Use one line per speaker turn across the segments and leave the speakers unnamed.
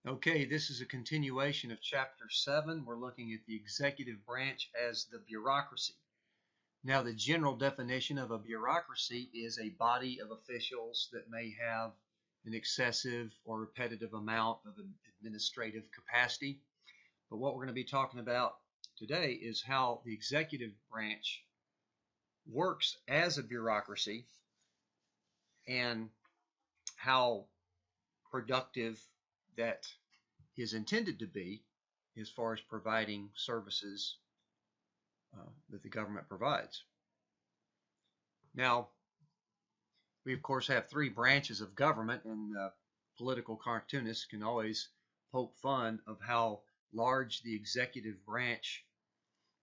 Okay, this is a continuation of Chapter 7. We're looking at the executive branch as the bureaucracy. Now, the general definition of a bureaucracy is a body of officials that may have an excessive or repetitive amount of administrative capacity. But what we're going to be talking about today is how the executive branch works as a bureaucracy and how productive that is intended to be as far as providing services that the government provides. Now, we of course have three branches of government, and political cartoonists can always poke fun of how large the executive branch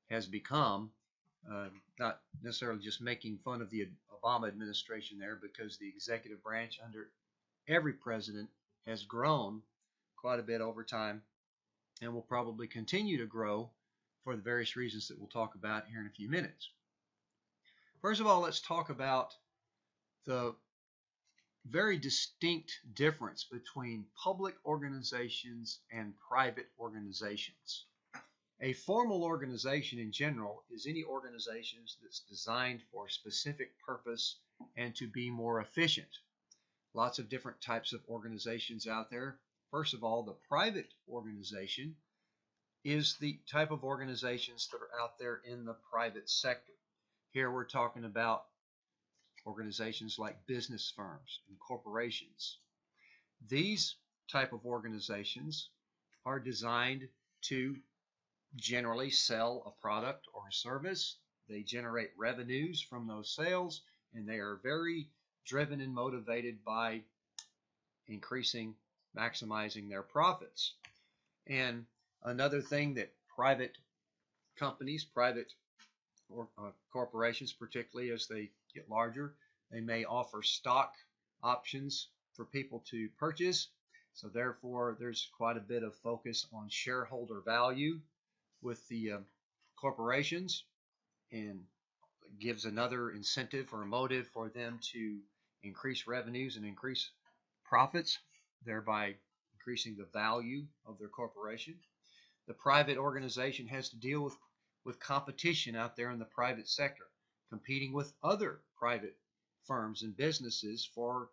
has become. Not necessarily just making fun of the Obama administration there, because the executive branch under every president has grown quite a bit over time and will probably continue to grow for the various reasons that we'll talk about here in a few minutes. First of all, let's talk about the very distinct difference between public organizations and private organizations. A formal organization in general is any organization that's designed for a specific purpose and to be more efficient. Lots of different types of organizations out there. First of all, the private organization is the type of organizations that are out there in the private sector. Here we're talking about organizations like business firms and corporations. These type of organizations are designed to generally sell a product or a service. They generate revenues from those sales, and they are very driven and motivated by maximizing their profits. And another thing that private companies, private corporations, particularly as they get larger, they may offer stock options for people to purchase. So therefore, there's quite a bit of focus on shareholder value with the corporations, and gives another incentive or motive for them to increase revenues and increase profits, thereby increasing the value of their corporation. The private organization has to deal with competition out there in the private sector, competing with other private firms and businesses for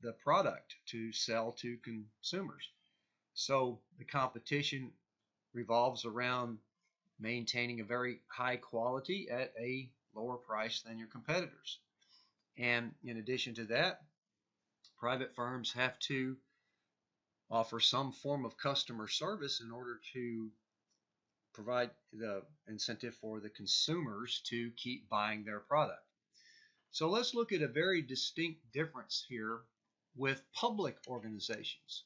the product to sell to consumers. So the competition revolves around maintaining a very high quality at a lower price than your competitors. And in addition to that, private firms have to offer some form of customer service in order to provide the incentive for the consumers to keep buying their product. So let's look at a very distinct difference here with public organizations.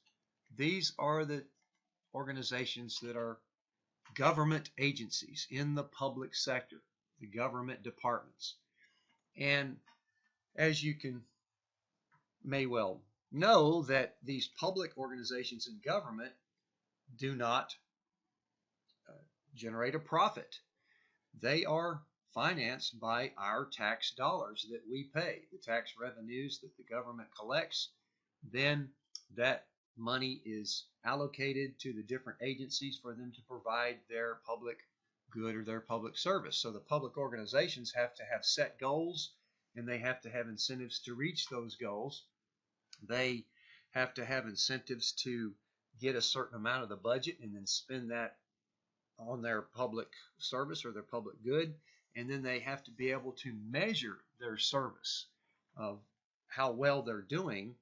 These are the organizations that are government agencies in the public sector, the government departments. And as you may well know, that these public organizations in government do not generate a profit. They are financed by our tax dollars that we pay, the tax revenues that the government collects. Then that money is allocated to the different agencies for them to provide their public good or their public service. So the public organizations have to have set goals, and they have to have incentives to reach those goals. They have to have incentives to get a certain amount of the budget and then spend that on their public service or their public good. And then they have to be able to measure their service of how well they're doing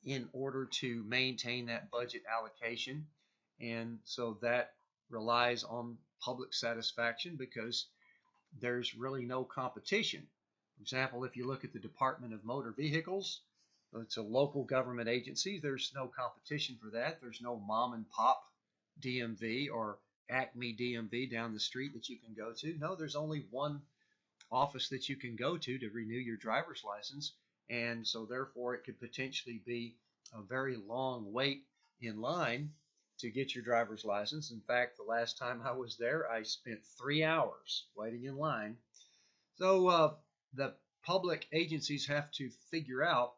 in order to maintain that budget allocation. And so that relies on public satisfaction, because there's really no competition. For example, if you look at the Department of Motor Vehicles, it's a local government agency. There's no competition for that. There's no mom and pop DMV or Acme DMV down the street that you can go to. No, there's only one office that you can go to renew your driver's license. And so therefore it could potentially be a very long wait in line to get your driver's license. In fact, the last time I was there, I spent 3 hours waiting in line. So the public agencies have to figure out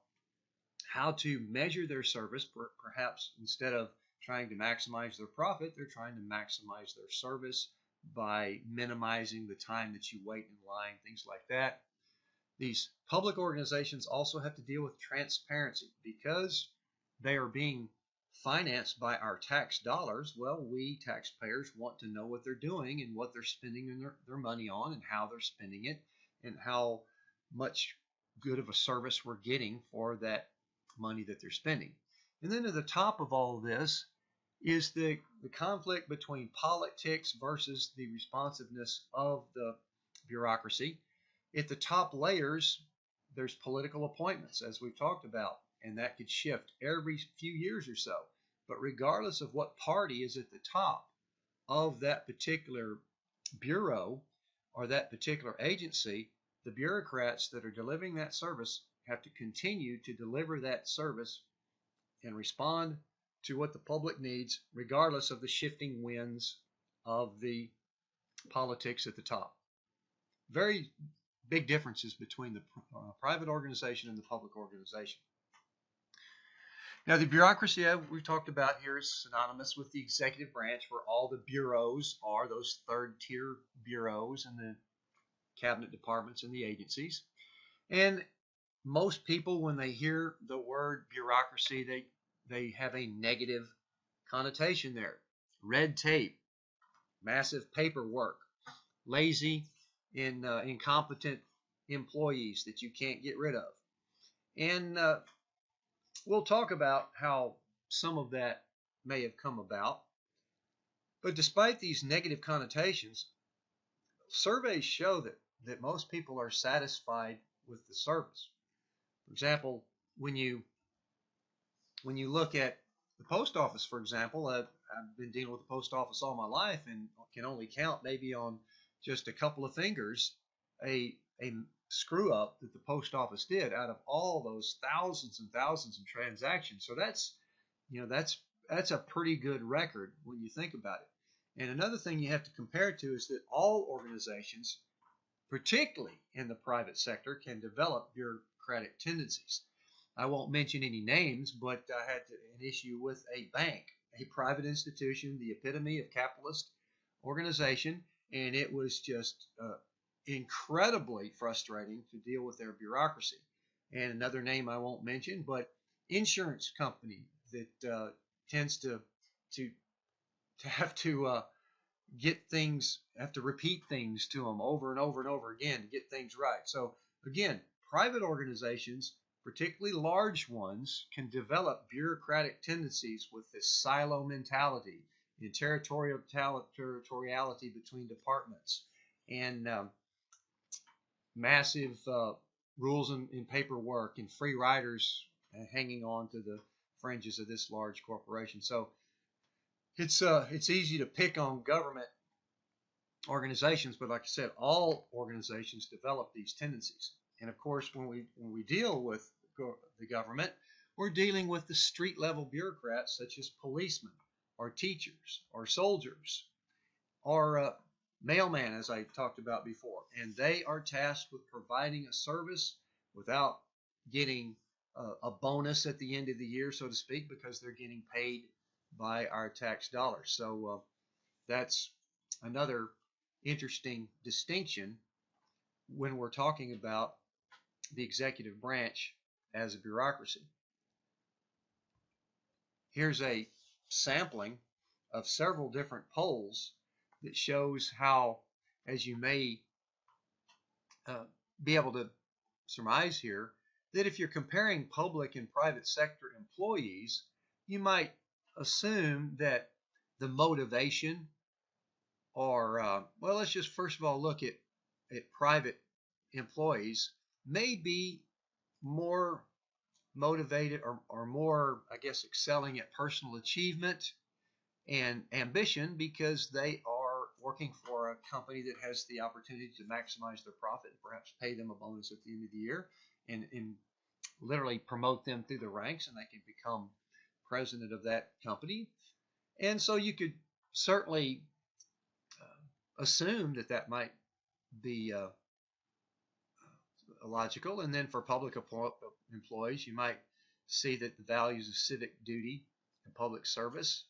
how to measure their service, perhaps instead of trying to maximize their profit. They're trying to maximize their service by minimizing the time that you wait in line, things like that. These public organizations also have to deal with transparency because they are being financed by our tax dollars. Well, we taxpayers want to know what they're doing and what they're spending their money on and how they're spending it and how much good of a service we're getting for that money that they're spending. And then at the top of all of this is the conflict between politics versus the responsiveness of the bureaucracy. At the top layers, there's political appointments, as we've talked about, and that could shift every few years or so. But regardless of what party is at the top of that particular bureau or that particular agency, the bureaucrats that are delivering that service have to continue to deliver that service and respond to what the public needs, regardless of the shifting winds of the politics at the top. Very big differences between the private organization and the public organization. Now, the bureaucracy we've talked about here is synonymous with the executive branch, where all the bureaus are, those third-tier bureaus and the cabinet departments and the agencies. And most people, when they hear the word bureaucracy, they have a negative connotation there. Red tape, massive paperwork, lazy and incompetent employees that you can't get rid of. And we'll talk about how some of that may have come about. But despite these negative connotations, surveys show that most people are satisfied with the service. For example, when you look at the post office, for example, I've been dealing with the post office all my life and can only count maybe on just a couple of fingers a screw up that the post office did out of all those thousands and thousands of transactions. So that's a pretty good record when you think about it. And another thing you have to compare it to is that all organizations, particularly in the private sector, can develop bureaucratic tendencies. I won't mention any names, but I had an issue with a bank, a private institution, the epitome of capitalist organization, and it was just incredibly frustrating to deal with their bureaucracy. And another name I won't mention, but insurance company that tends to have to have to repeat things to them over and over and over again to get things right. So again, private organizations, particularly large ones, can develop bureaucratic tendencies with this silo mentality and territoriality between departments and massive rules and paperwork and free riders hanging on to the fringes of this large corporation. So it's easy to pick on government organizations, but like I said, all organizations develop these tendencies. And of course, when we deal with the government, we're dealing with the street level bureaucrats such as policemen or teachers or soldiers or mailman, as I talked about before. And they are tasked with providing a service without getting a bonus at the end of the year, so to speak, because they're getting paid by our tax dollars. So that's another interesting distinction when we're talking about the executive branch as a bureaucracy. Here's a sampling of several different polls that shows how, as you may be able to surmise here, that if you're comparing public and private sector employees, you might assume that the motivation or, well, let's just first of all look at private employees may be more motivated or more, I guess, excelling at personal achievement and ambition because they are working for a company that has the opportunity to maximize their profit and perhaps pay them a bonus at the end of the year and literally promote them through the ranks, and they can become president of that company. And so you could certainly assume that might be logical. And then for public employees, you might see that the values of civic duty and public service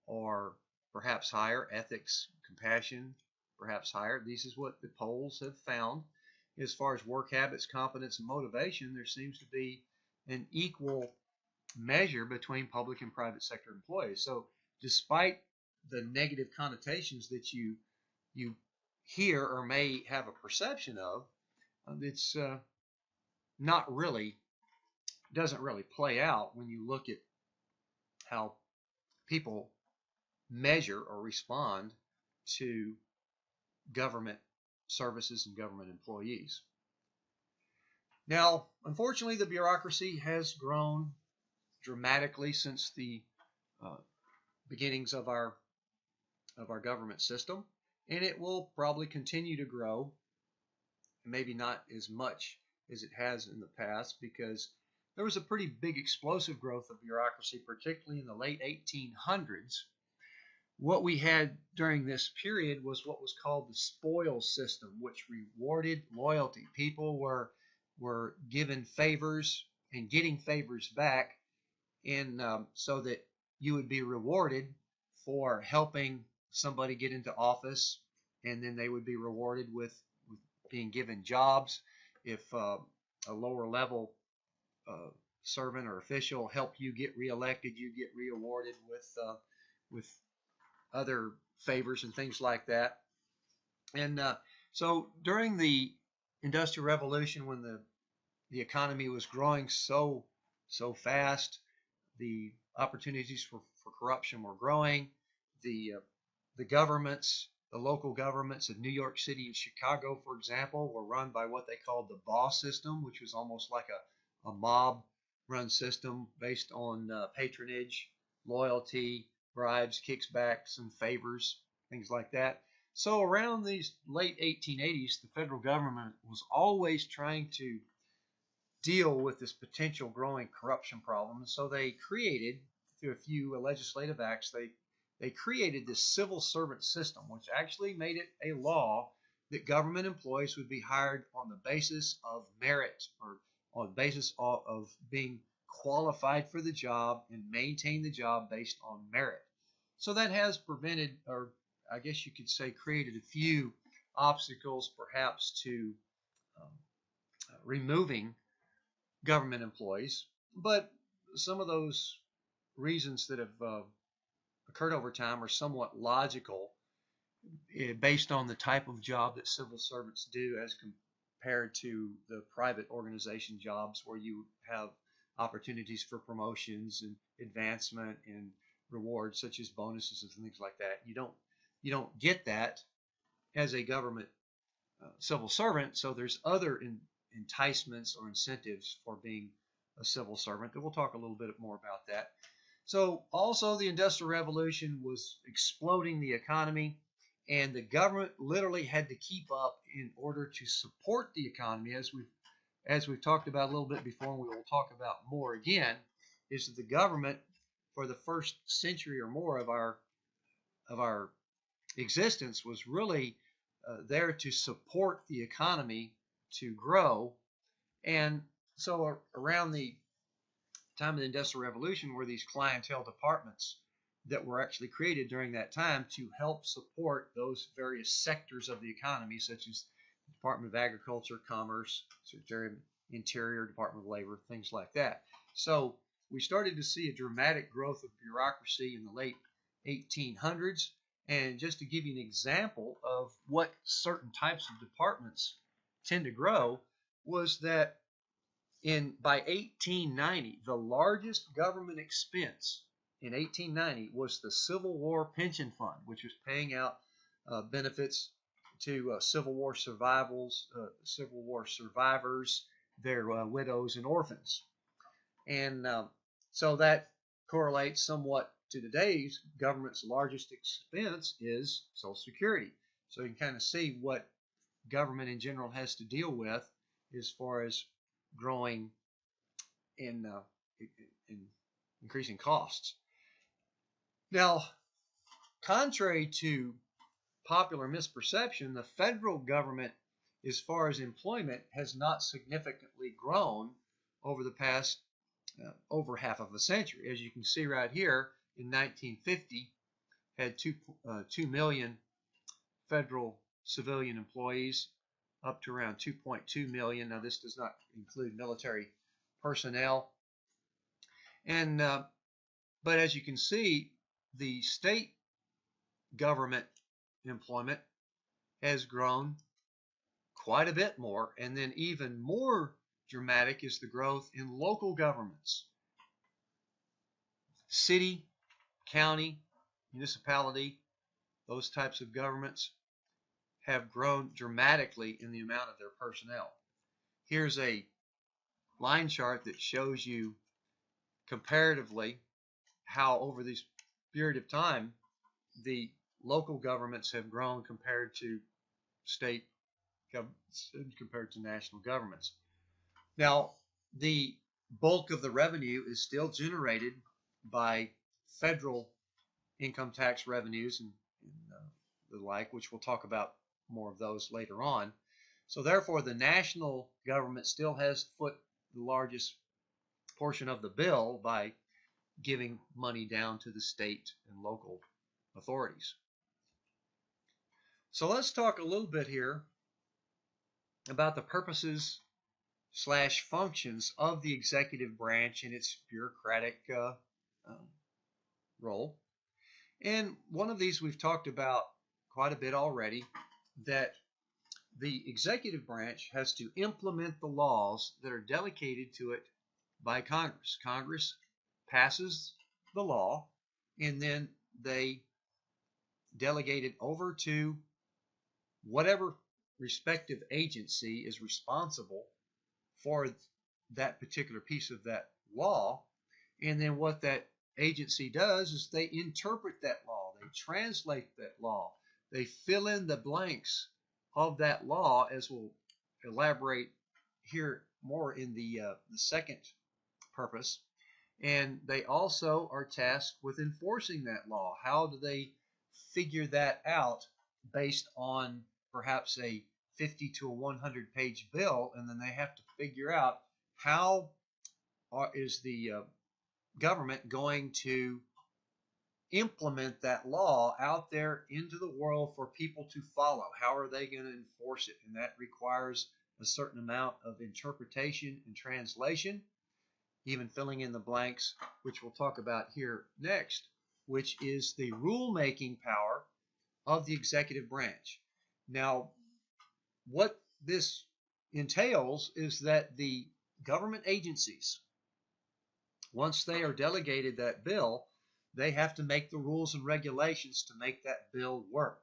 or perhaps higher. Ethics, compassion, perhaps higher. This is what the polls have found. As far as work habits, competence, and motivation, there seems to be an equal measure between public and private sector employees. So despite the negative connotations that you hear or may have a perception of, it's not really, doesn't really play out when you look at how people measure or respond to government services and government employees. Now, unfortunately, the bureaucracy has grown dramatically since the uh, beginnings of our government system, and it will probably continue to grow, maybe not as much as it has in the past, because there was a pretty big explosive growth of bureaucracy, particularly in the late 1800s. What we had during this period was what was called the spoils system, which rewarded loyalty. People were given favors and getting favors back, and so that you would be rewarded for helping somebody get into office, and then they would be rewarded with being given jobs. If a lower level servant or official helped you get reelected, you get rewarded with other favors and things like that. And so during the Industrial Revolution, when the economy was growing so fast, the opportunities for corruption were growing. The governments, the local governments of New York City and Chicago, for example, were run by what they called the boss system, which was almost like a mob run system based on patronage, loyalty, bribes, kickbacks, and favors, things like that. So around these late 1880s, the federal government was always trying to deal with this potential growing corruption problem. So they created, through a few legislative acts, they created this civil servant system, which actually made it a law that government employees would be hired on the basis of merit, or on the basis of being qualified for the job and maintain the job based on merit. So that has prevented, or I guess you could say created, a few obstacles perhaps to removing government employees, but some of those reasons that have occurred over time are somewhat logical, based on the type of job that civil servants do as compared to the private organization jobs, where you have opportunities for promotions and advancement and rewards such as bonuses and things like that. You don't get that as a government civil servant, so there's other enticements or incentives for being a civil servant. We'll talk a little bit more about that. So also the Industrial Revolution was exploding the economy, and the government literally had to keep up in order to support the economy. As we've talked about a little bit before, and we will talk about more again, is that the government for the first century or more of our existence was really there to support the economy to grow. And so around the time of the Industrial Revolution were these clientele departments that were actually created during that time to help support those various sectors of the economy, such as the Department of Agriculture, Commerce, Secretary of Interior, Department of Labor, things like that. So we started to see a dramatic growth of bureaucracy in the late 1800s. And just to give you an example of what certain types of departments tend to grow, was that by 1890, the largest government expense in 1890 was the Civil War Pension Fund, which was paying out benefits to Civil War survivors, their widows and orphans. And so that correlates somewhat to today's government's largest expense is Social Security. So you can kind of see what government in general has to deal with as far as growing in increasing costs. Now, contrary to popular misperception, the federal government, as far as employment, has not significantly grown over the past over half of a century. As you can see right here, in 1950, had 2 million federal civilian employees, up to around 2.2 million. Now, this does not include military personnel. And but as you can see, the state government employment has grown quite a bit more, and then even more dramatic is the growth in local governments. City, county, municipality, those types of governments have grown dramatically in the amount of their personnel. Here's a line chart that shows you comparatively how over this period of time the local governments have grown compared to state governments and compared to national governments. Now, the bulk of the revenue is still generated by federal income tax revenues and the like, which we'll talk about more of those later on. So therefore, the national government still has foot the largest portion of the bill by giving money down to the state and local authorities. So let's talk a little bit here about the purposes / functions of the executive branch and its bureaucratic role. And one of these we've talked about quite a bit already, that the executive branch has to implement the laws that are delegated to it by Congress. Congress passes the law, and then they delegate it over to whatever respective agency is responsible for that particular piece of that law. And then what that agency does is they interpret that law, they translate that law, they fill in the blanks of that law, as we'll elaborate here more in the second purpose. And they also are tasked with enforcing that law. How do they figure that out based on perhaps a 50 to a 100-page bill? And then they have to figure out how is the government going to implement that law out there into the world for people to follow. How are they going to enforce it? And that requires a certain amount of interpretation and translation, even filling in the blanks, which we'll talk about here next, which is the rule-making power of the executive branch. Now, what this entails is that the government agencies, once they are delegated that bill, they have to make the rules and regulations to make that bill work.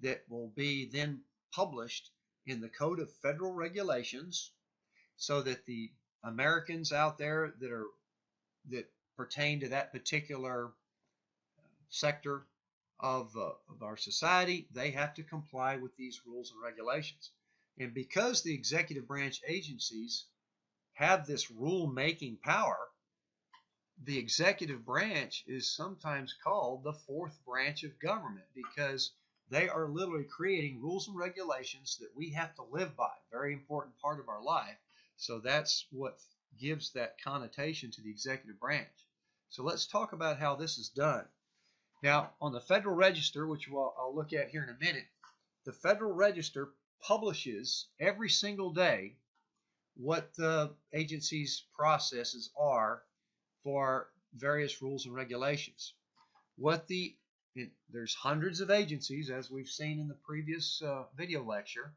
That will be then published in the Code of Federal Regulations, so that the Americans out there that pertain to that particular sector of our society, they have to comply with these rules and regulations. And because the executive branch agencies have this rule-making power, the executive branch is sometimes called the fourth branch of government, because they are literally creating rules and regulations that we have to live by. Very important part of our life. So that's what gives that connotation to the executive branch. So let's talk about how this is done. Now, on the Federal Register, which I'll look at here in a minute, the Federal Register publishes every single day what the agency's processes are for various rules and regulations. There's hundreds of agencies, as we've seen in the previous video lecture,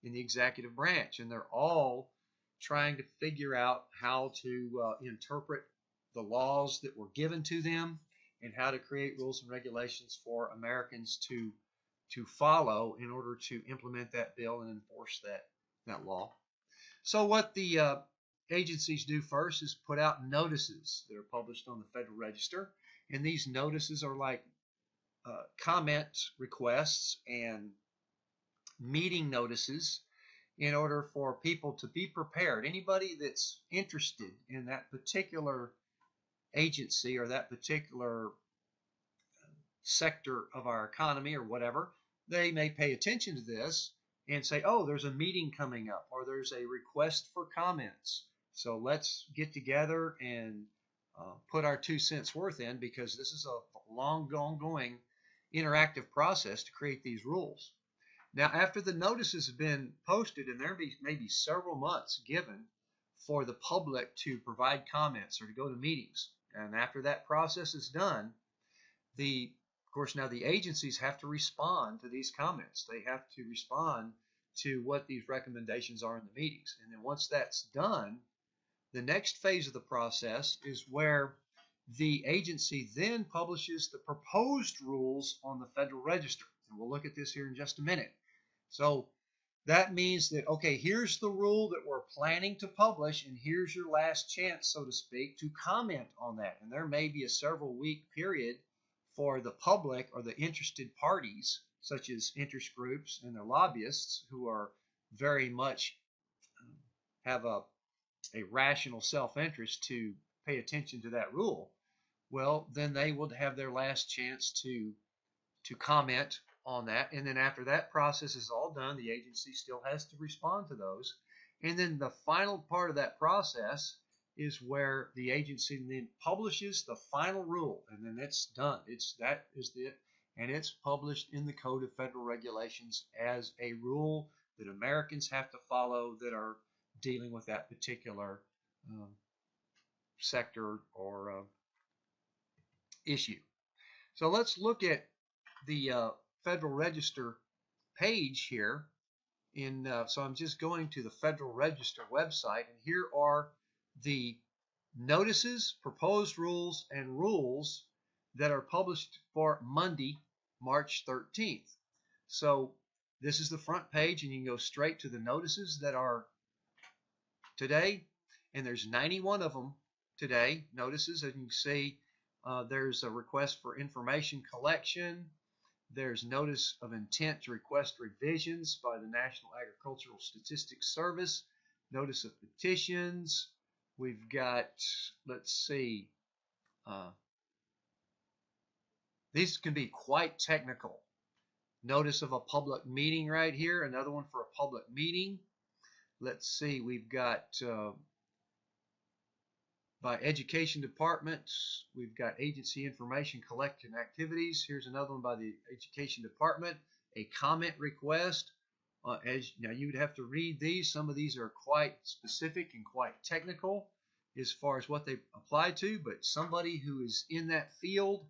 in the executive branch, and they're all trying to figure out how to interpret the laws that were given to them and how to create rules and regulations for Americans to follow in order to implement that bill and enforce that law. So what the agencies do first is put out notices that are published on the Federal Register, and these notices are like comment requests and meeting notices in order for people to be prepared. Anybody that's interested in that particular agency or that particular sector of our economy or whatever, they may pay attention to this and say, oh, there's a meeting coming up, or there's a request for comments. So let's get together and put our 2 cents worth in, because this is a long ongoing interactive process to create these rules. Now, after the notices have been posted, and there may be several months given for the public to provide comments or to go to meetings, and after that process is done, of course, now the agencies have to respond to these comments. They have to respond to what these recommendations are in the meetings. And then once that's done, the next phase of the process is where the agency then publishes the proposed rules on the Federal Register. And we'll look at this here in just a minute. So that means that, okay, here's the rule that we're planning to publish, and here's your last chance, so to speak, to comment on that. And there may be a several-week period for the public or the interested parties, such as interest groups and their lobbyists, who are very much have a rational self-interest to pay attention to that rule. Well, then they would have their last chance to comment on that. And then after that process is all done, the agency still has to respond to those. And then the final part of that process is where the agency then publishes the final rule, and then it's done. That is it, and it's published in the Code of Federal Regulations as a rule that Americans have to follow that are dealing with that particular sector or issue. So let's look at the Federal Register page here. So I'm just going to the Federal Register website, and here are the notices, proposed rules, and rules that are published for Monday, March 13th. So this is the front page, and you can go straight to the notices that are today, and there's 91 of them today, notices. As you can see, there's a request for information collection. There's notice of intent to request revisions by the National Agricultural Statistics Service, notice of petitions. We've got, let's see, these can be quite technical. Notice of a public meeting right here, another one for a public meeting. Let's see, we've got by education departments, we've got agency information collection activities. Here's another one by the education department, a comment request. Now you would have to read these. Some of these are quite specific and quite technical as far as what they apply to, but somebody who is in that field,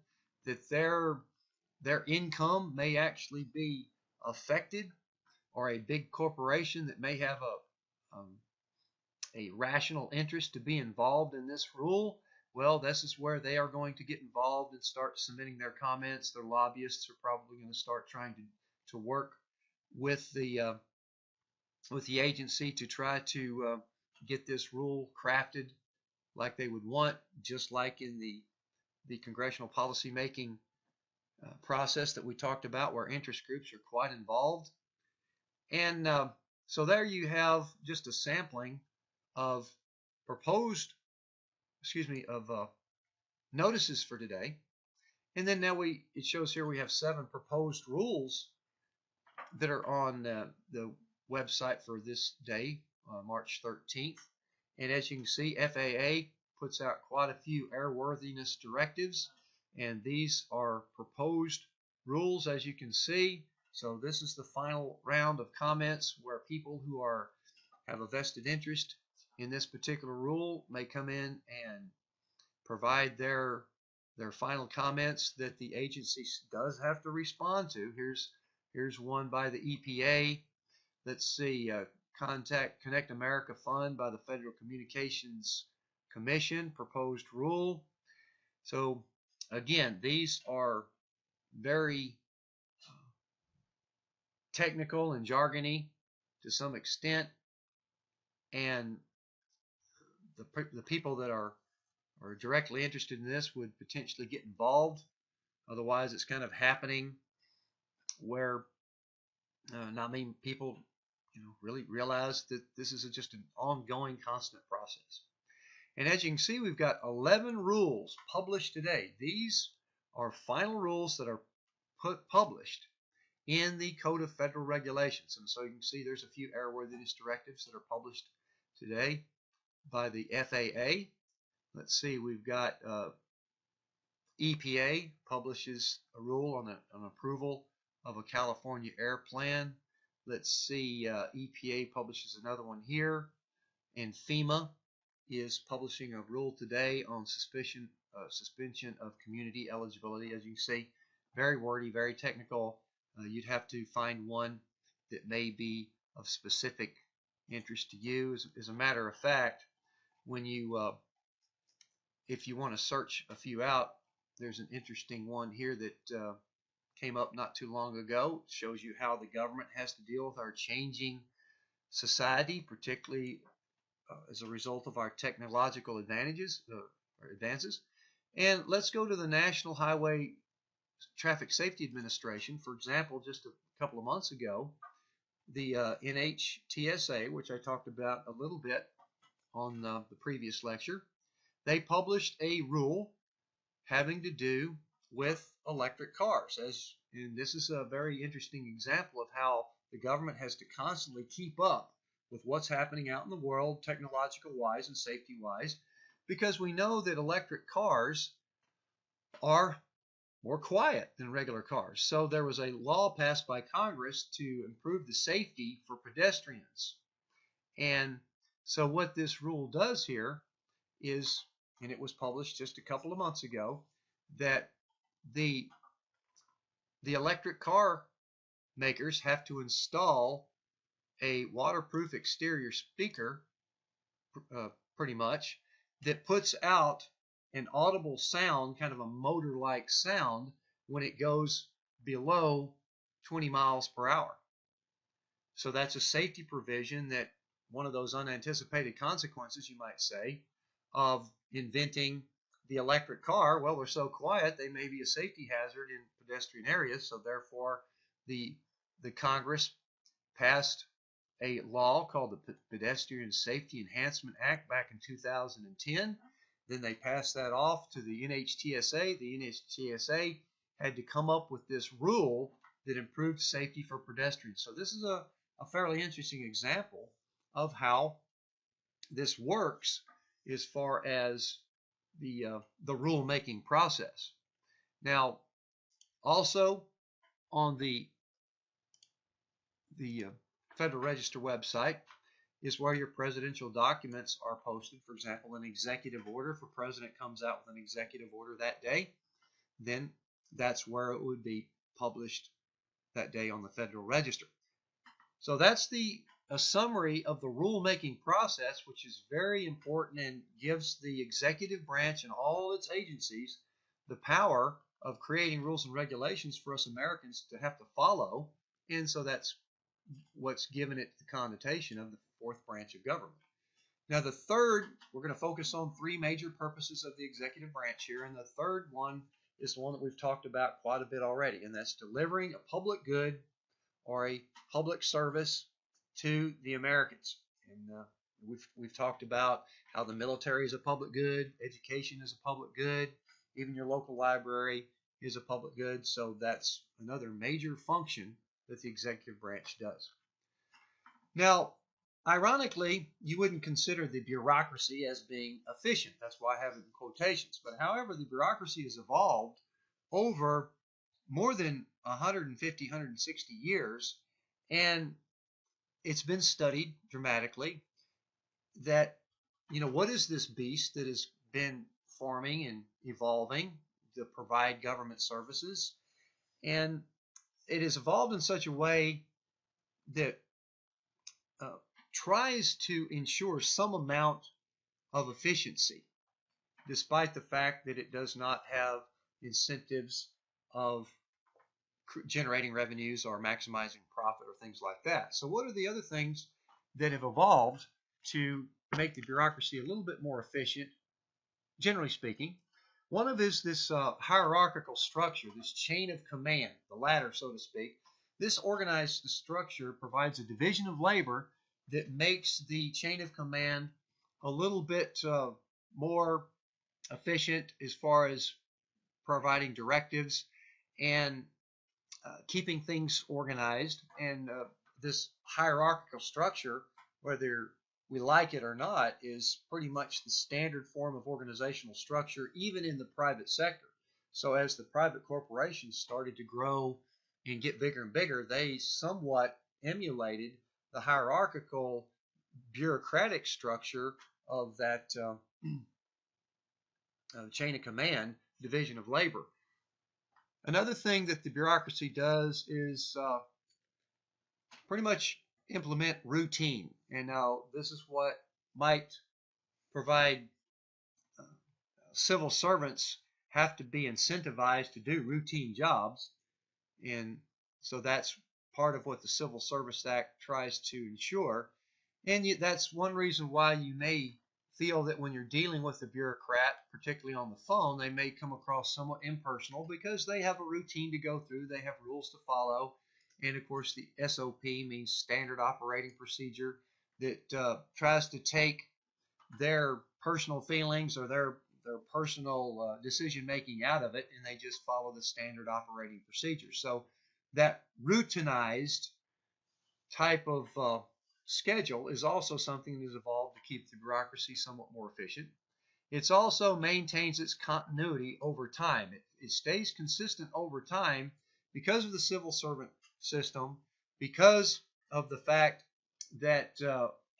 that their income may actually be affected, or a big corporation that may have a rational interest to be involved in this rule, well, this is where they are going to get involved and start submitting their comments. Their lobbyists are probably going to start trying to work with the agency to try to get this rule crafted like they would want, just like in the congressional policy making process that we talked about, where interest groups are quite involved. And so there you have just a sampling of notices for today. And then now it shows here we have 7 proposed rules that are on the website for this day, March 13th. And as you can see, FAA puts out quite a few airworthiness directives, and these are proposed rules, as you can see. So this is the final round of comments where people who have a vested interest in this particular rule may come in and provide their final comments that the agency does have to respond to. Here's one by the EPA. Let's see, Connect America Fund by the Federal Communications Commission, proposed rule. So again, these are very technical and jargony to some extent, and the people that are directly interested in this would potentially get involved. Otherwise, it's kind of happening where not many people really realize that this is just an ongoing, constant process. And as you can see, we've got 11 rules published today. These are final rules that are published in the Code of Federal Regulations. And so you can see there's a few airworthiness directives that are published today by the FAA. Let's see, we've got EPA publishes a rule on an approval of a California air plan. Let's see, EPA publishes another one here, and FEMA is publishing a rule today on suspension of community eligibility. As you can see, very wordy, very technical. You'd have to find one that may be of specific interest to you. As a matter of fact, when you if you want to search a few out, there's an interesting one here that came up not too long ago. It shows you how the government has to deal with our changing society, particularly as a result of our technological advances. And let's go to the National Highway Traffic Safety Administration. For example, just a couple of months ago, the NHTSA, which I talked about a little bit on the previous lecture, they published a rule having to do with electric cars. And this is a very interesting example of how the government has to constantly keep up with what's happening out in the world, technological-wise and safety-wise, because we know that electric cars are more quiet than regular cars. So there was a law passed by Congress to improve the safety for pedestrians. And so what this rule does here is, and it was published just a couple of months ago, that the electric car makers have to install a waterproof exterior speaker, pretty much, that puts out an audible sound, kind of a motor-like sound, when it goes below 20 miles per hour. So that's a safety provision, that one of those unanticipated consequences, you might say, of inventing the electric car. Well, they're so quiet, they may be a safety hazard in pedestrian areas, so therefore the Congress passed a law called the Pedestrian Safety Enhancement Act back in 2010. Then they passed that off to the NHTSA. The NHTSA had to come up with this rule that improved safety for pedestrians. So this is a fairly interesting example of how this works as far as the rule-making process. Now, also on the Federal Register website is where your presidential documents are posted. For example, an executive order, if a president comes out with an executive order that day, then that's where it would be published that day on the Federal Register. So that's a summary of the rulemaking process, which is very important and gives the executive branch and all its agencies the power of creating rules and regulations for us Americans to have to follow. And so that's what's given it the connotation of the fourth branch of government. Now the third, we're going to focus on three major purposes of the executive branch here, and the third one is the one that we've talked about quite a bit already, and that's delivering a public good or a public service to the Americans. And we've talked about how the military is a public good, education is a public good, even your local library is a public good. So that's another major function that the executive branch does. Now, ironically, you wouldn't consider the bureaucracy as being efficient. That's why I have it in quotations. But however, the bureaucracy has evolved over more than 150, 160 years, and it's been studied dramatically that, what is this beast that has been forming and evolving to provide government services? And it has evolved in such a way that tries to ensure some amount of efficiency, despite the fact that it does not have incentives of generating revenues or maximizing profit or things like that. So what are the other things that have evolved to make the bureaucracy a little bit more efficient, generally speaking? One of is this hierarchical structure, this chain of command, the ladder, so to speak. This organized structure provides a division of labor that makes the chain of command a little bit more efficient as far as providing directives and keeping things organized. And this hierarchical structure, whether we like it or not, is pretty much the standard form of organizational structure, even in the private sector. So as the private corporations started to grow and get bigger and bigger, they somewhat emulated the hierarchical bureaucratic structure of that chain of command division of labor. Another thing that the bureaucracy does is pretty much implement routine. And now this is what might provide civil servants have to be incentivized to do routine jobs. And so that's part of what the Civil Service Act tries to ensure. And that's one reason why you may feel that when you're dealing with a bureaucrat, particularly on the phone, they may come across somewhat impersonal because they have a routine to go through, they have rules to follow. And of course, the SOP means standard operating procedure that tries to take their personal feelings or their personal decision making out of it, and they just follow the standard operating procedure. So that routinized type of schedule is also something that has evolved to keep the bureaucracy somewhat more efficient. It also maintains its continuity over time. It stays consistent over time because of the civil servant system, because of the fact that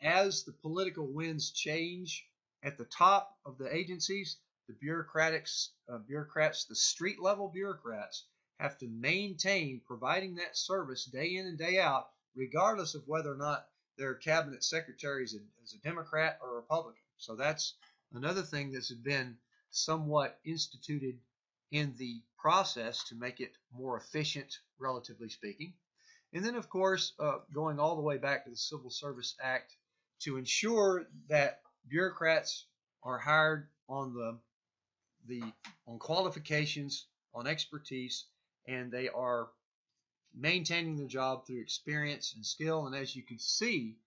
as the political winds change at the top of the agencies, the bureaucrats, the street level bureaucrats, have to maintain providing that service day in and day out, regardless of whether or not their cabinet secretary is a Democrat or a Republican. So that's another thing that's been somewhat instituted in the process to make it more efficient, relatively speaking. And then, of course, going all the way back to the Civil Service Act to ensure that bureaucrats are hired on on qualifications, on expertise, and they are maintaining their job through experience and skill. And as you can see,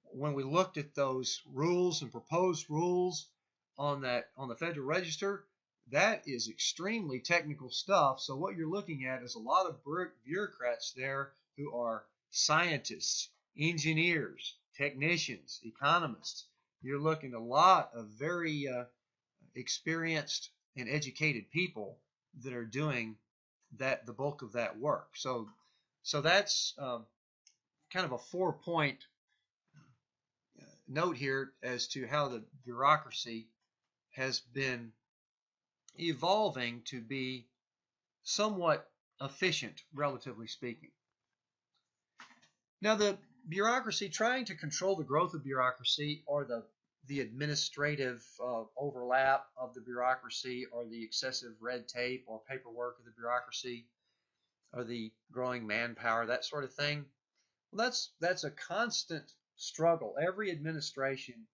when we looked at those rules and proposed rules on the Federal Register, that is extremely technical stuff. So what you're looking at is a lot of bureaucrats there who are scientists, engineers, technicians, economists. You're looking at a lot of very experienced and educated people that are doing the bulk of that work. So that's kind of a 4-point note here as to how the bureaucracy has been evolving to be somewhat efficient, relatively speaking. Now, the bureaucracy, trying to control the growth of bureaucracy or the administrative overlap of the bureaucracy or the excessive red tape or paperwork of the bureaucracy or the growing manpower, that sort of thing. Well, that's a constant struggle. Every administration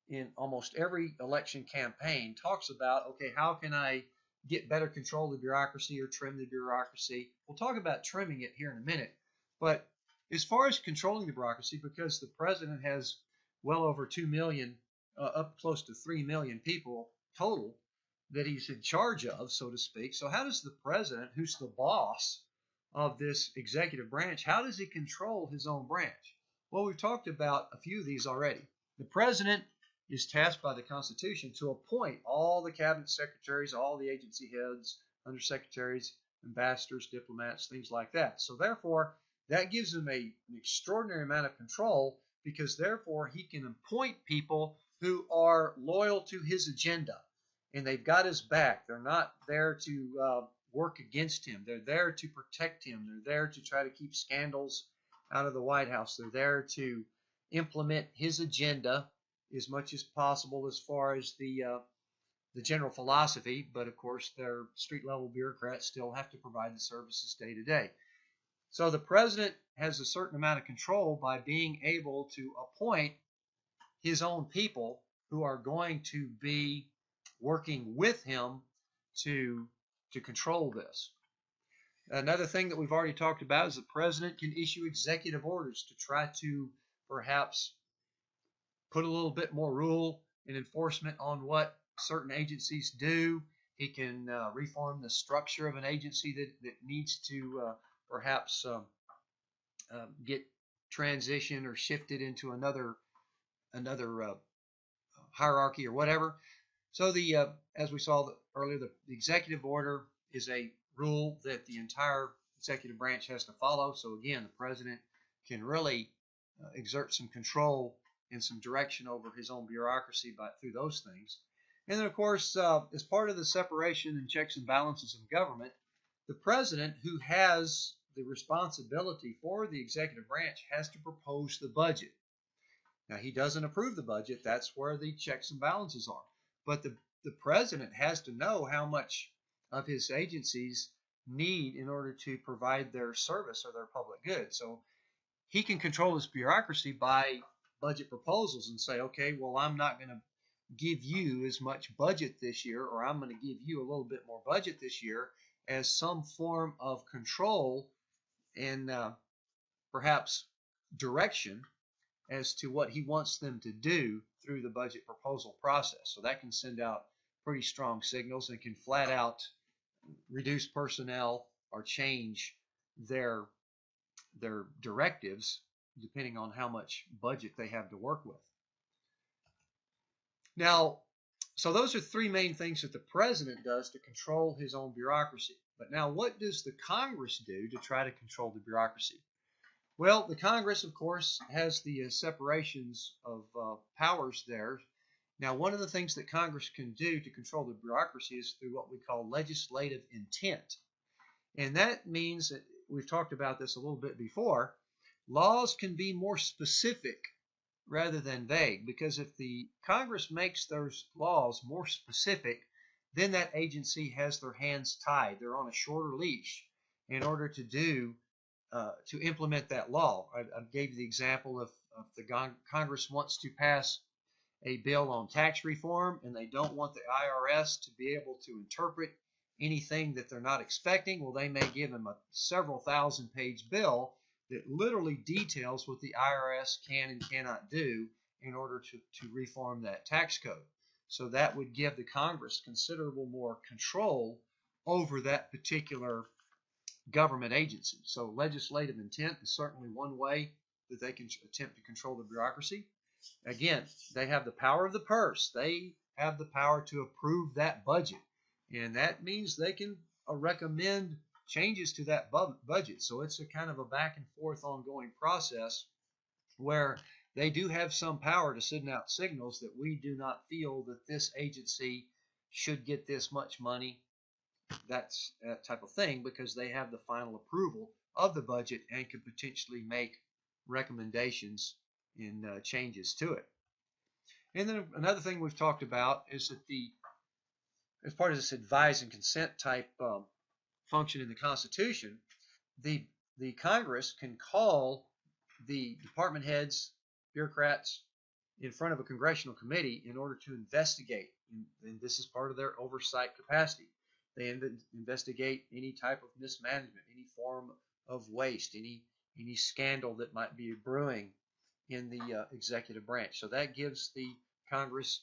in almost every election campaign talks about, okay, how can I get better control of the bureaucracy or trim the bureaucracy? We'll talk about trimming it here in a minute. But as far as controlling the bureaucracy, because the president has well over 2 million, up close to 3 million people total that he's in charge of, so to speak. So how does the president, who's the boss of this executive branch, how does he control his own branch? Well, we've talked about a few of these already. The president is tasked by the Constitution to appoint all the cabinet secretaries, all the agency heads, undersecretaries, ambassadors, diplomats, things like that. So therefore, that gives him an extraordinary amount of control, because therefore he can appoint people who are loyal to his agenda, and they've got his back. They're not there to work against him. They're there to protect him. They're there to try to keep scandals out of the White House. They're there to implement his agenda as much as possible as far as the general philosophy, but of course their street level bureaucrats still have to provide the services day to day. So the president has a certain amount of control by being able to appoint his own people who are going to be working with him to control this. Another thing that we've already talked about is the president can issue executive orders to try to perhaps put a little bit more rule and enforcement on what certain agencies do. He can reform the structure of an agency that needs to perhaps get transitioned or shifted into another hierarchy or whatever. So as we saw, earlier, the executive order is a rule that the entire executive branch has to follow. So again, the president can really exert some control and some direction over his own bureaucracy through those things. And then, of course, as part of the separation and checks and balances of government, the president, who has the responsibility for the executive branch, has to propose the budget. Now, he doesn't approve the budget. That's where the checks and balances are. But the president has to know how much of his agencies need in order to provide their service or their public good. So he can control his bureaucracy by budget proposals and say, okay, well, I'm not going to give you as much budget this year, or I'm going to give you a little bit more budget this year as some form of control and perhaps direction as to what he wants them to do through the budget proposal process. So that can send out pretty strong signals and can flat out reduce personnel or change their directives depending on how much budget they have to work with. Now, so those are three main things that the president does to control his own bureaucracy. But now, what does the Congress do to try to control the bureaucracy? Well, the Congress, of course, has the separations of powers there. Now, one of the things that Congress can do to control the bureaucracy is through what we call legislative intent. And that means that we've talked about this a little bit before. Laws can be more specific rather than vague, because if the Congress makes those laws more specific, then that agency has their hands tied. They're on a shorter leash in order to implement that law. I gave you the example of the Congress wants to pass a bill on tax reform, and they don't want the IRS to be able to interpret anything that they're not expecting. Well, they may give them a several thousand-page bill that literally details what the IRS can and cannot do in order to reform that tax code. So that would give the Congress considerable more control over that particular government agency. So legislative intent is certainly one way that they can attempt to control the bureaucracy. Again, they have the power of the purse. They have the power to approve that budget. And that means they can recommend changes to that budget. So it's a kind of a back and forth ongoing process where they do have some power to send out signals that we do not feel that this agency should get this much money, that type of thing, because they have the final approval of the budget and could potentially make recommendations in changes to it. And then another thing we've talked about is that as part of this advise and consent type function in the Constitution, the Congress can call the department heads, bureaucrats, in front of a congressional committee in order to investigate, and this is part of their oversight capacity. They investigate any type of mismanagement, any form of waste, any scandal that might be brewing in the executive branch. So that gives the Congress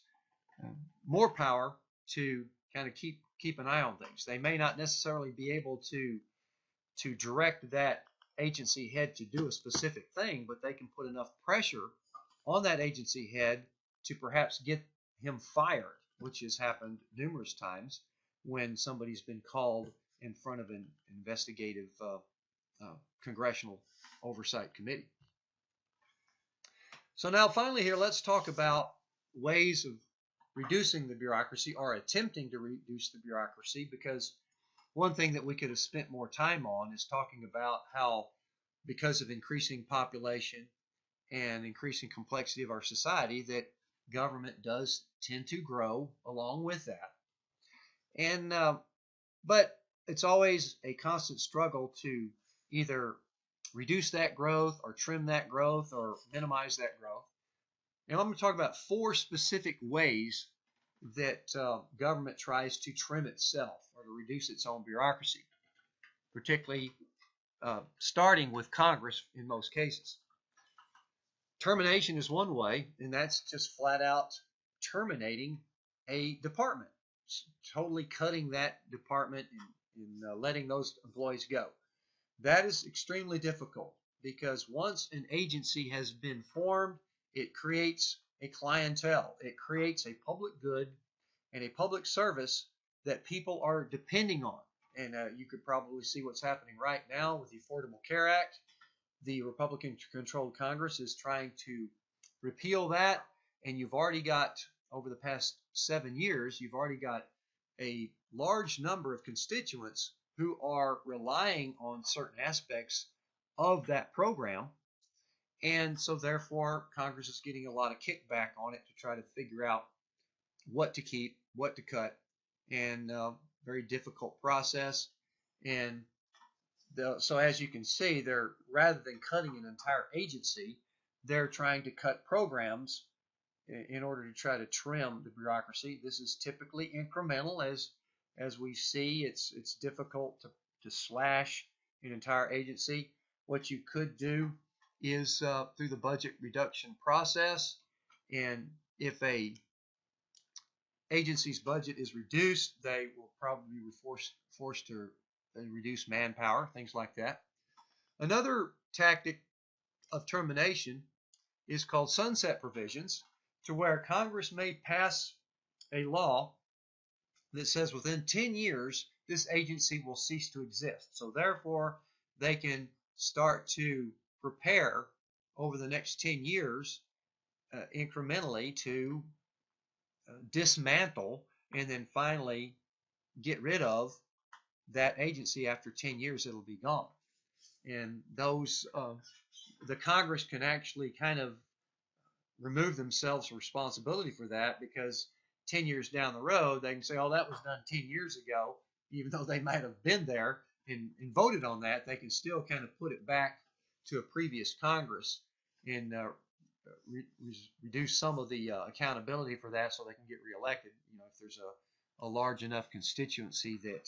more power to kind of keep an eye on things. They may not necessarily be able to direct that agency head to do a specific thing, but they can put enough pressure on that agency head to perhaps get him fired, which has happened numerous times when somebody's been called in front of an investigative congressional oversight committee. So now finally here, let's talk about ways of reducing the bureaucracy or attempting to reduce the bureaucracy, because one thing that we could have spent more time on is talking about how, because of increasing population and increasing complexity of our society, that government does tend to grow along with that. And but it's always a constant struggle to either reduce that growth or trim that growth or minimize that growth. And I'm going to talk about 4 specific ways that government tries to trim itself or to reduce its own bureaucracy, particularly starting with Congress in most cases. Termination is one way, and that's just flat out terminating a department, totally cutting that department and letting those employees go. That is extremely difficult, because once an agency has been formed, it creates a clientele. It creates a public good and a public service that people are depending on. And you could probably see what's happening right now with the Affordable Care Act. The Republican-controlled Congress is trying to repeal that, and you've already got, over the past 7 years, you've already got a large number of constituents who are relying on certain aspects of that program. And so therefore, Congress is getting a lot of kickback on it to try to figure out what to keep, what to cut, and very difficult process. And so as you can see, they're, rather than cutting an entire agency, they're trying to cut programs in order to try to trim the bureaucracy. This is typically incremental. As we see, it's difficult to slash an entire agency. What you could do is through the budget reduction process, and if a agency's budget is reduced, they will probably be forced to reduce manpower, things like that. Another tactic of termination is called sunset provisions, to where Congress may pass a law that says within 10 years this agency will cease to exist. So therefore, they can start to prepare over the next 10 years incrementally to dismantle and then finally get rid of that agency. After 10 years, it'll be gone. And those, the Congress can actually kind of remove themselves from responsibility for that, because 10 years down the road, they can say, oh, that was done 10 years ago. Even though they might have been there and voted on that, they can still kind of put it back to a previous Congress and reduce some of the accountability for that, so they can get reelected. You know, if there's a large enough constituency that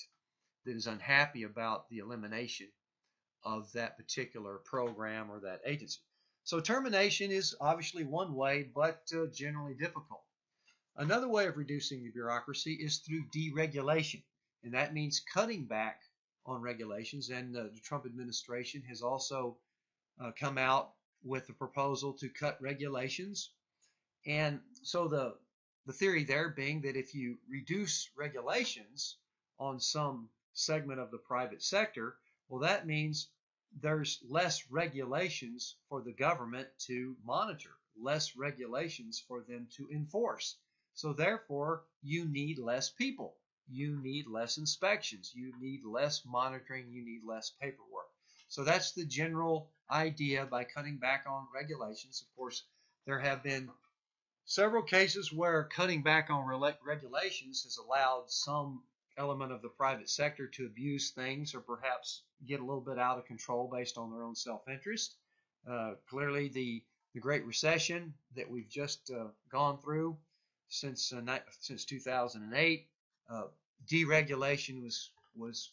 is unhappy about the elimination of that particular program or that agency. So termination is obviously one way, but generally difficult. Another way of reducing the bureaucracy is through deregulation, and that means cutting back on regulations. And the Trump administration has also come out with a proposal to cut regulations. And so the theory there being that if you reduce regulations on some segment of the private sector, well, that means there's less regulations for the government to monitor, less regulations for them to enforce. So therefore, you need less people. You need less inspections. You need less monitoring. You need less paperwork. So that's the general idea by cutting back on regulations. Of course, there have been several cases where cutting back on regulations has allowed some element of the private sector to abuse things, or perhaps get a little bit out of control based on their own self-interest. Clearly, the Great Recession that we've just gone through since 2008, deregulation was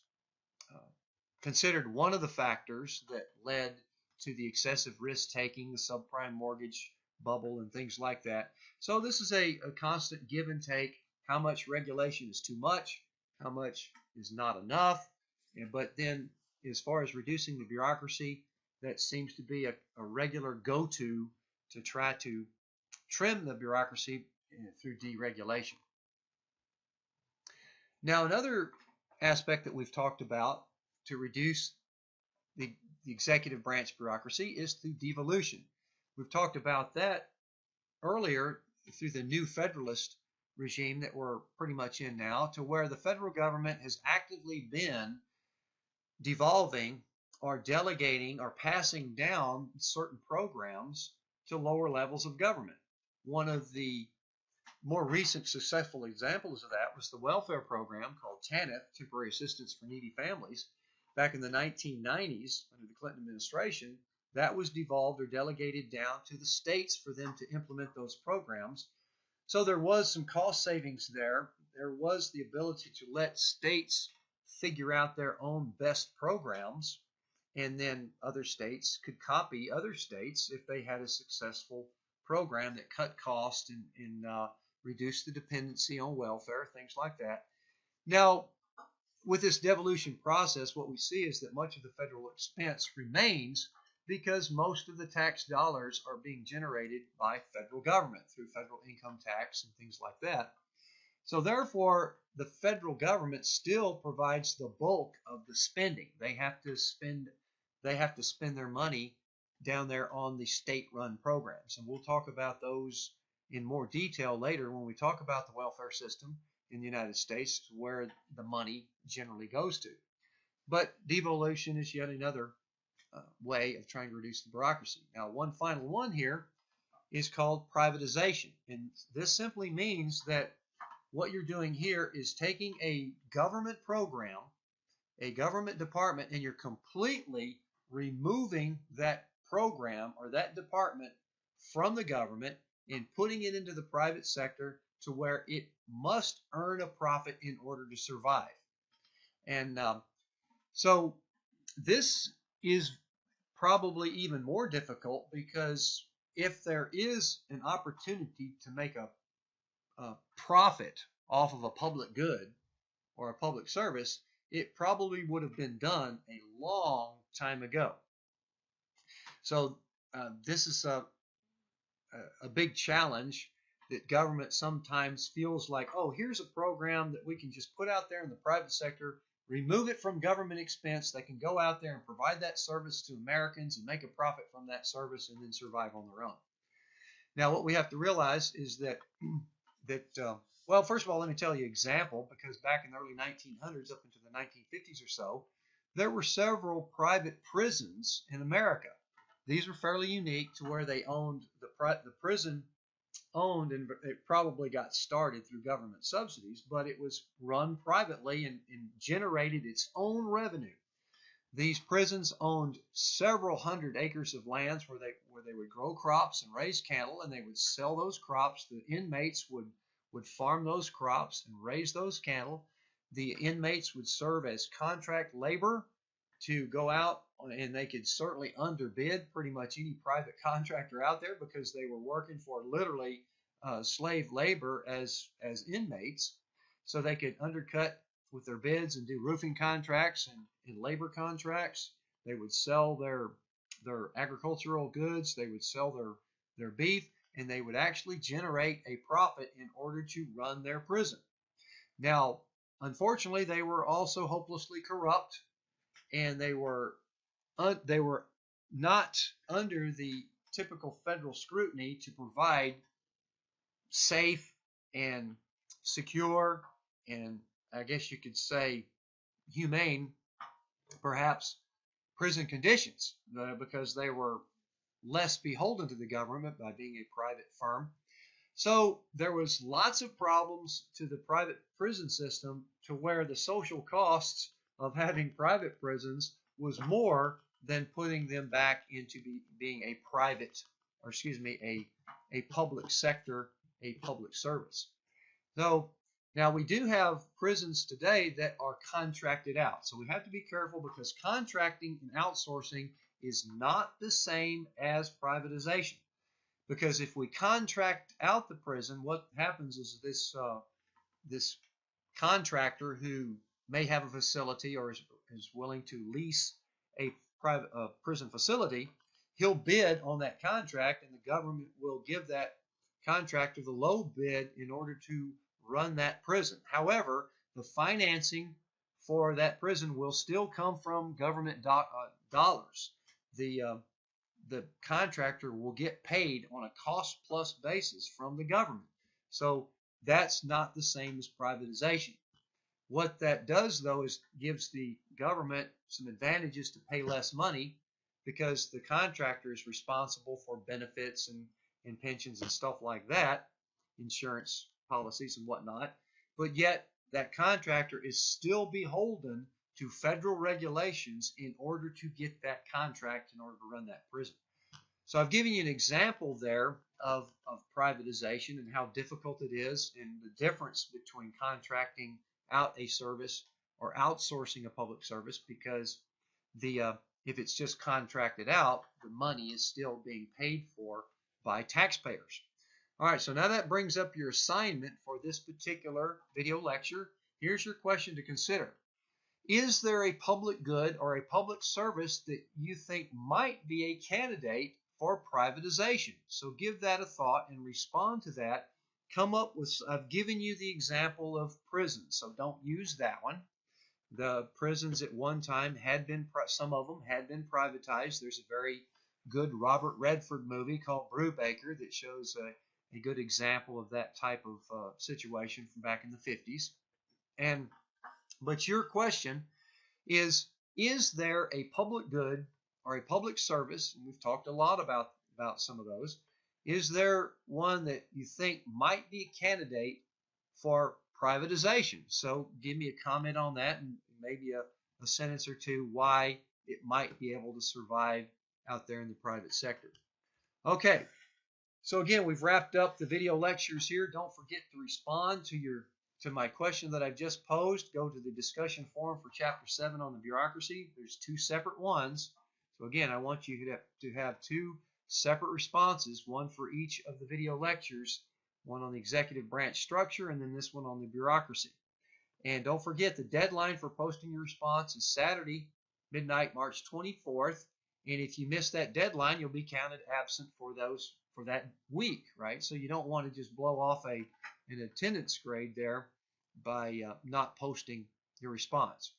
considered one of the factors that led to the excessive risk-taking, the subprime mortgage bubble, and things like that. So this is a constant give and take. How much regulation is too much? How much is not enough? But then, as far as reducing the bureaucracy, that seems to be a regular go-to to try to trim the bureaucracy through deregulation. Now, another aspect that we've talked about to reduce the executive branch bureaucracy is through devolution. We've talked about that earlier through the new federalist regime that we're pretty much in now, to where the federal government has actively been devolving or delegating or passing down certain programs to lower levels of government. One of the more recent successful examples of that was the welfare program called TANF, Temporary Assistance for Needy Families. Back in the 1990s, under the Clinton administration, that was devolved or delegated down to the states for them to implement those programs. So there was some cost savings there. There was the ability to let states figure out their own best programs, and then other states could copy other states if they had a successful program that cut costs and reduced the dependency on welfare, things like that. Now, with this devolution process, what we see is that much of the federal expense remains, because most of the tax dollars are being generated by federal government through federal income tax and things like that. So therefore, the federal government still provides the bulk of the spending. They have to spend their money down there on the state-run programs. And we'll talk about those in more detail later when we talk about the welfare system in the United States, where the money generally goes to. But devolution is yet another way of trying to reduce the bureaucracy. Now, one final one here is called privatization. And this simply means that what you're doing here is taking a government program, a government department, and you're completely removing that program or that department from the government and putting it into the private sector to where it must earn a profit in order to survive. And so this is probably even more difficult because if there is an opportunity to make a profit off of a public good or a public service, it probably would have been done a long time ago. So this is a big challenge that government sometimes feels like, oh, here's a program that we can just put out there in the private sector, remove it from government expense. They can go out there and provide that service to Americans and make a profit from that service and then survive on their own. Now, what we have to realize is that well, first of all, let me tell you an example, because back in the early 1900s up into the 1950s or so, there were several private prisons in America. These were fairly unique to where they owned the prison owned, and it probably got started through government subsidies, but it was run privately and generated its own revenue. These prisons owned several hundred acres of lands where they would grow crops and raise cattle, and they would sell those crops. The inmates would farm those crops and raise those cattle. The inmates would serve as contract labor to go out, and they could certainly underbid pretty much any private contractor out there because they were working for literally slave labor as inmates. So they could undercut with their bids and do roofing contracts and labor contracts. They would sell their agricultural goods. They would sell their beef, and they would actually generate a profit in order to run their prison. Now, unfortunately, they were also hopelessly corrupt, and they were not under the typical federal scrutiny to provide safe and secure and, I guess you could say, humane, perhaps, prison conditions, because they were less beholden to the government by being a private firm. So there was lots of problems to the private prison system, to where the social costs of having private prisons was more than putting them back into being a private, or excuse me, a public sector, a public service. So now we do have prisons today that are contracted out. So we have to be careful, because contracting and outsourcing is not the same as privatization. Because if we contract out the prison, what happens is this contractor who may have a facility or is willing to lease a private prison facility, he'll bid on that contract, and the government will give that contractor the low bid in order to run that prison. However, the financing for that prison will still come from government dollars. The contractor will get paid on a cost-plus basis from the government. So that's not the same as privatization. What that does, though, is gives the government some advantages to pay less money, because the contractor is responsible for benefits and pensions and stuff like that, insurance policies and whatnot. But yet that contractor is still beholden to federal regulations in order to get that contract, in order to run that prison. So I've given you an example there of privatization and how difficult it is, and the difference between contracting out a service or outsourcing a public service, because if it's just contracted out, the money is still being paid for by taxpayers. All right, so now that brings up your assignment for this particular video lecture. Here's your question to consider. Is there a public good or a public service that you think might be a candidate for privatization? So give that a thought and respond to that come up with, I've given you the example of prisons, so don't use that one. The prisons at one time had been, some of them had been privatized. There's a very good Robert Redford movie called Brubaker that shows a good example of that type of situation from back in the 50s. But your question is there a public good or a public service, and we've talked a lot about some of those, is there one that you think might be a candidate for privatization? So give me a comment on that, and maybe a sentence or two why it might be able to survive out there in the private sector. Okay, so again, we've wrapped up the video lectures here. Don't forget to respond to my question that I've just posed. Go to the discussion forum for Chapter 7 on the bureaucracy. There's 2 separate ones. So again, I want you to have 2 separate responses, one for each of the video lectures, one on the executive branch structure, and then this one on the bureaucracy. And don't forget, the deadline for posting your response is Saturday, midnight, March 24th. And if you miss that deadline, you'll be counted absent for that week, right? So you don't want to just blow off an attendance grade there by not posting your response.